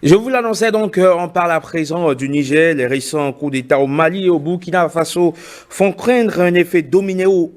Je vous l'annonçais donc, on parle à présent du Niger. Les récents coups d'État au Mali et au Burkina Faso font craindre un effet domino,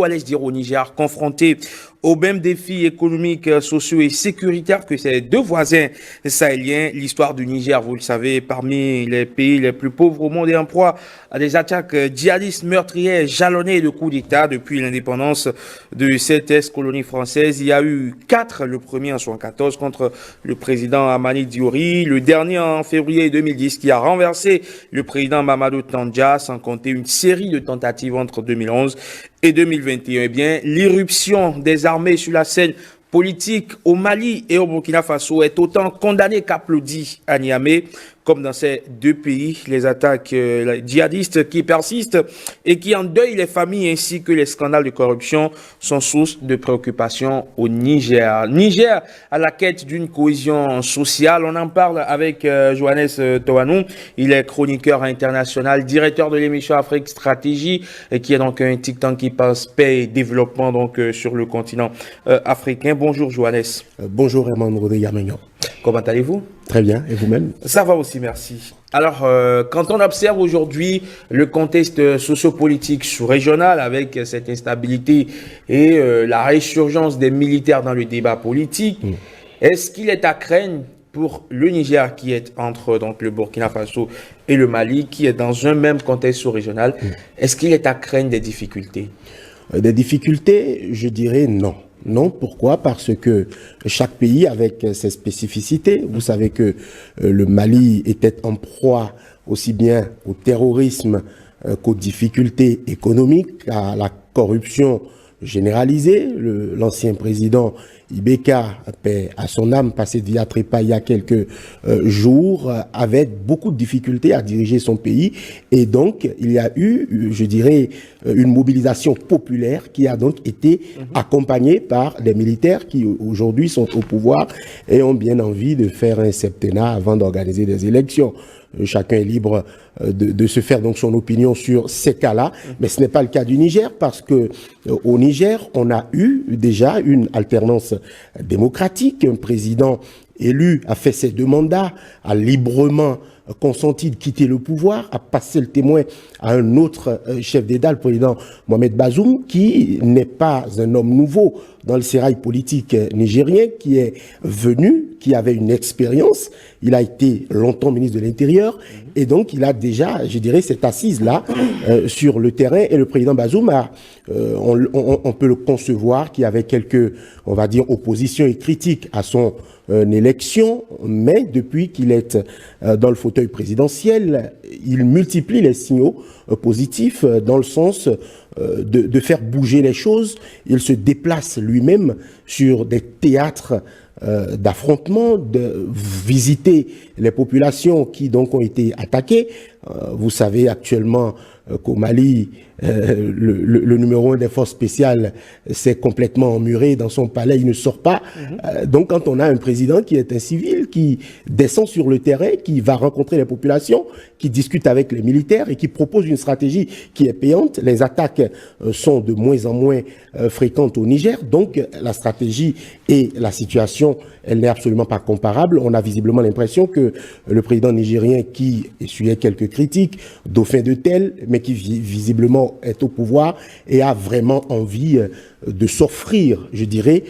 allais-je dire, au Niger, confronté aux mêmes défis économiques, sociaux et sécuritaires que ses deux voisins sahéliens. L'histoire du Niger, vous le savez, parmi les pays les plus pauvres au monde est en proie à des attaques djihadistes meurtrières jalonnées de coups d'État depuis l'indépendance de cette ex-colonie française. Il y a eu 4, le premier en 1974 contre le président Hamani Diori, le dernier en février 2010 qui a renversé le président Mamadou Tandja, sans compter une série de tentatives entre 2011 et 2021. Eh bien, l'irruption des armées sur la scène politique au Mali et au Burkina Faso est autant condamnée qu'applaudie à Niamey. Comme dans ces deux pays, les attaques djihadistes qui persistent et qui endeuillent les familles ainsi que les scandales de corruption sont source de préoccupation au Niger. Niger à la quête d'une cohésion sociale. On en parle avec Johannes Toanou. Il est chroniqueur international, directeur de l'émission Afrique Stratégie, qui est donc un think tank qui pense paix et développement donc sur le continent africain. Bonjour Johannes. Bonjour Herman Rodé-Yamagnan. Comment allez-vous? Très bien, et vous-même? Ça va aussi, merci. Alors, quand on observe aujourd'hui le contexte sociopolitique sous-régional avec cette instabilité et la résurgence des militaires dans le débat politique, est-ce qu'il est à craindre pour le Niger qui est entre donc, le Burkina Faso et le Mali, qui est dans un même contexte sous-régional, est-ce qu'il est à craindre des difficultés? Des difficultés, je dirais non. Non, pourquoi? Parce que chaque pays avec ses spécificités. Vous savez que le Mali était en proie aussi bien au terrorisme qu'aux difficultés économiques, à la corruption généralisée. L'ancien président Ibeka, paix à son âme, passé de Yatrepa il y a quelques jours, avait beaucoup de difficultés à diriger son pays. Et donc, il y a eu, je dirais, une mobilisation populaire qui a donc été accompagnée par des militaires qui aujourd'hui sont au pouvoir et ont bien envie de faire un septennat avant d'organiser des élections. Chacun est libre de se faire donc son opinion sur ces cas-là, mais ce n'est pas le cas du Niger parce que au Niger, on a eu déjà une alternance démocratique. Un président élu a fait ses 2 mandats, a librement consenti de quitter le pouvoir, a passé le témoin à un autre chef d'État, le président Mohamed Bazoum, qui n'est pas un homme nouveau dans le sérail politique nigérien, qui est venu, qui avait une expérience. Il a été longtemps ministre de l'Intérieur et donc il a déjà, je dirais, cette assise-là sur le terrain. Et le président Bazoum, on peut le concevoir, qui avait quelques, on va dire, oppositions et critiques à son élection, mais depuis qu'il est dans le fauteuil présidentiel, il multiplie les signaux positifs dans le sens de faire bouger les choses. Il se déplace lui-même sur des théâtres d'affrontement, de visiter les populations qui donc ont été attaquées. Vous savez actuellement qu'au Mali, le numéro 1 des forces spéciales s'est complètement emmuré dans son palais, il ne sort pas. Donc quand on a un président qui est un civil, qui descend sur le terrain, qui va rencontrer les populations, qui discute avec les militaires et qui propose une stratégie qui est payante, les attaques sont de moins en moins fréquentes au Niger, donc la stratégie et la situation, elle n'est absolument pas comparable. On a visiblement l'impression que le président nigérien, qui essuyait quelques critiques, dauphin de tel, mais qui visiblement est au pouvoir et a vraiment envie de s'offrir, je dirais,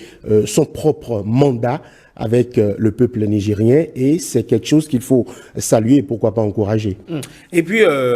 son propre mandat avec le peuple nigérien, et c'est quelque chose qu'il faut saluer et pourquoi pas encourager. Et puis